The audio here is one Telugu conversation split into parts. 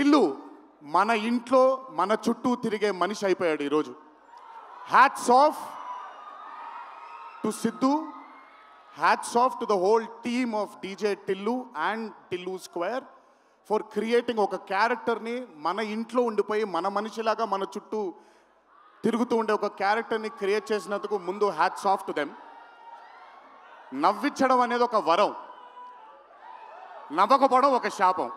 టిల్లు మన ఇంట్లో మన చుట్టూ తిరిగే మనిషి అయిపోయాడు ఈరోజు. Hats off to Siddhu, hats off to the whole team of DJ Tillu and Tillu square for creating ఒక క్యారెక్టర్ని మన ఇంట్లో ఉండిపోయి మన మనిషిలాగా మన చుట్టూ తిరుగుతూ ఉండే ఒక క్యారెక్టర్ని క్రియేట్ చేసినందుకు ముందు హ్యాట్స్ ఆఫ్ టు దెమ్. నవ్వించడం అనేది ఒక వరం, నవ్వకపోవడం ఒక శాపం.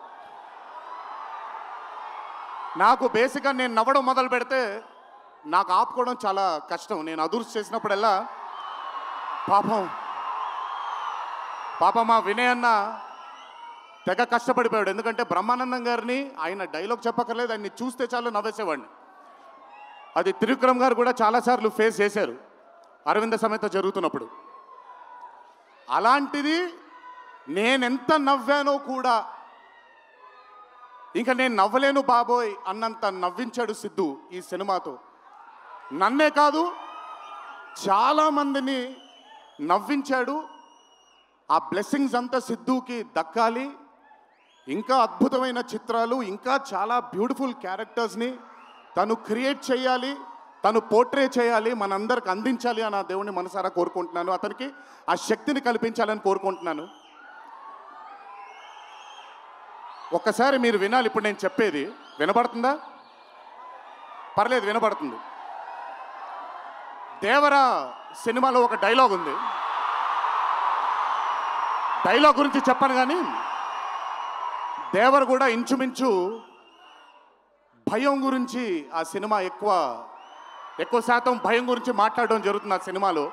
నాకు బేసిక్గా నేను నవ్వడం మొదలు పెడితే నాకు ఆపుకోవడం చాలా కష్టం. నేను అదుర్స్ చేసినప్పుడల్లా పాపం మా వినయ్ అన్న తెగ కష్టపడిపోయాడు. ఎందుకంటే బ్రహ్మానందం గారిని ఆయన డైలాగ్ చెప్పక్కర్లేదు, ఆయన్ని చూస్తే చాలు నవ్వేసేవాడిని. అది త్రివిక్రమ్ గారు కూడా చాలాసార్లు ఫేస్ చేశారు అరవింద సమేత జరుగుతున్నప్పుడు. అలాంటిది నేనెంత నవ్వానో కూడా ఇంకా నేను నవ్వలేను బాబోయ్ అన్నంత నవ్వించాడు సిద్ధు ఈ సినిమాతో. నన్నే కాదు చాలామందిని నవ్వించాడు. ఆ బ్లెస్సింగ్స్ అంతా సిద్ధుకి దక్కాలి. ఇంకా అద్భుతమైన చిత్రాలు, ఇంకా చాలా బ్యూటిఫుల్ క్యారెక్టర్స్ని తను క్రియేట్ చేయాలి, తను పోర్ట్రే చేయాలి, మనందరికి అందించాలి అని ఆ దేవుని మనసారా కోరుకుంటున్నాను. అతనికి ఆ శక్తిని కల్పించాలని కోరుకుంటున్నాను. ఒక్కసారి మీరు వినాలి ఇప్పుడు నేను చెప్పేది. వినపడుతుందా? పర్లేదు, వినపడుతుంది. దేవరా సినిమాలో ఒక డైలాగ్ ఉంది. డైలాగ్ గురించి చెప్పను కానీ దేవర్ కూడా ఇంచుమించు భయం గురించి ఆ సినిమా ఎక్కువ శాతం భయం గురించి మాట్లాడడం జరుగుతుంది ఆ సినిమాలో.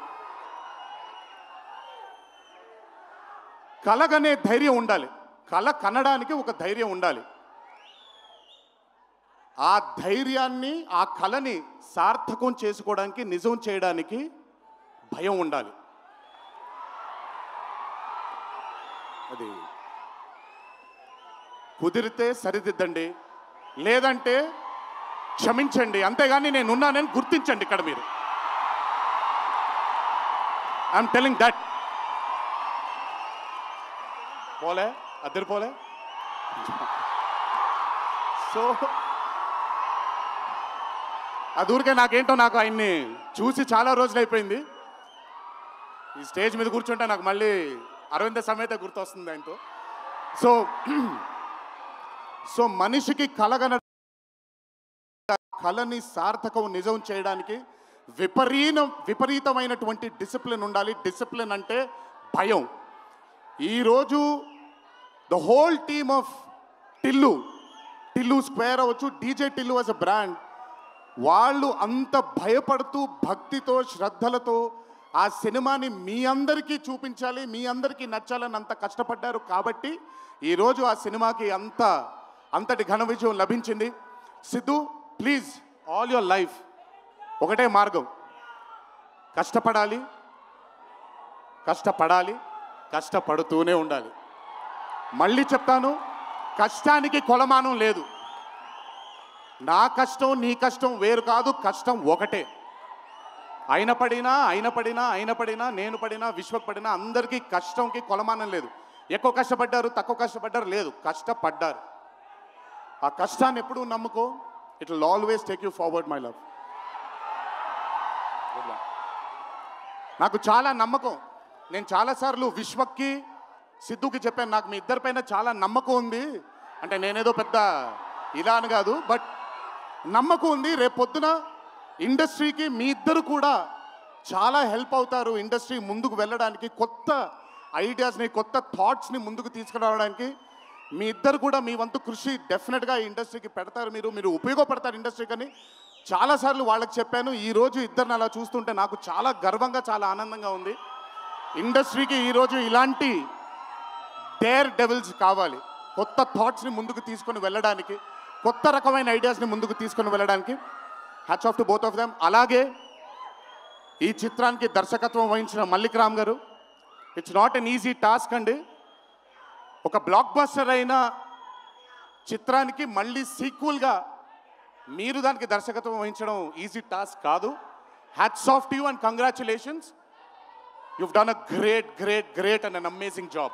కలగనే ధైర్యం ఉండాలి, కళ కనడానికి ఒక ధైర్యం ఉండాలి. ఆ ధైర్యాన్ని, ఆ కళని సార్థకం చేసుకోవడానికి, నిజం చేయడానికి భయం ఉండాలి. అది కుదిరితే సరిదిద్దండి, లేదంటే క్షమించండి, అంతేగాని నేనున్నానని గుర్తించండి. ఇక్కడ మీరు ఐఎమ్ టెలింగ్ దట్. పోలే అద్దరిపోలే. సో అది ఊరికే నాకేంటో, నాకు ఆయన్ని చూసి చాలా రోజులు అయిపోయింది. ఈ స్టేజ్ మీద కూర్చుంటే నాకు మళ్ళీ అరవింద సమేత గుర్తొస్తుంది ఆయనతో. సో మనిషికి కళని సార్థకం నిజం చేయడానికి విపరీతమైనటువంటి డిసిప్లిన్ ఉండాలి. డిసిప్లిన్ అంటే భయం. ఈరోజు the whole team of Tillu square అవ్వచ్చు, DJ Tillu as a brand, వాళ్ళు అంత భయపడుతూ భక్తితో శ్రద్ధలతో ఆ సినిమాని మీ అందరికీ చూపించాలి, మీ అందరికీ నచ్చాలని అంత కష్టపడ్డారు. కాబట్టి ఈరోజు ఆ సినిమాకి అంతటి ఘన విజయం లభించింది. Siddhu, please, all your life ఒకటే మార్గం, కష్టపడాలి, కష్టపడుతూనే ఉండాలి. మళ్ళీ చెప్తాను, కష్టానికి కొలమానం లేదు. నా కష్టం నీ కష్టం వేరు కాదు, కష్టం ఒకటే. అయిన పడినా నేను పడినా విశ్వక్ పడినా అందరికీ కష్టంకి కొలమానం లేదు. ఎక్కువ కష్టపడ్డారు, తక్కువ కష్టపడ్డారు లేదు, కష్టపడ్డారు. ఆ కష్టాన్ని ఎప్పుడూ నమ్ముకో. It will always take you forward my love. నాకు చాలా నమ్మకం. నేను చాలాసార్లు విశ్వక్కి సిద్ధుకి చెప్పాను, నాకు మీ ఇద్దరిపైన చాలా నమ్మకం ఉంది. అంటే నేనేదో పెద్ద ఇలా అని కాదు, బట్ నమ్మకం ఉంది. రేపొద్దున ఇండస్ట్రీకి మీ ఇద్దరు కూడా చాలా హెల్ప్ అవుతారు. ఇండస్ట్రీ ముందుకు వెళ్ళడానికి, కొత్త ఐడియాస్ని, కొత్త థాట్స్ని ముందుకు తీసుకురావడానికి మీ ఇద్దరు కూడా మీ వంతు కృషి డెఫినెట్గా ఈ ఇండస్ట్రీకి పెడతారు. మీరు ఉపయోగపడతారు ఇండస్ట్రీకి అని చాలాసార్లు వాళ్ళకి చెప్పాను. ఈరోజు ఇద్దరిని అలా చూస్తుంటే నాకు చాలా గర్వంగా, చాలా ఆనందంగా ఉంది. ఇండస్ట్రీకి ఈరోజు ఇలాంటి డేర్ డెవిల్స్ కావాలి, కొత్త థాట్స్ని ముందుకు తీసుకొని వెళ్ళడానికి, కొత్త రకమైన ఐడియాస్ని ముందుకు తీసుకొని వెళ్ళడానికి. Hats off to both of them. అలాగే ఈ చిత్రానికి దర్శకత్వం వహించిన మల్లిక్ రామ్ గారు, it's not an easy task అండి. ఒక బ్లాక్ బస్టర్ అయిన చిత్రానికి మళ్ళీ సీక్వెల్గా మీరు దానికి దర్శకత్వం వహించడం ఈజీ టాస్క్ కాదు. Hats off to you and congratulations. You've done a great and an amazing job.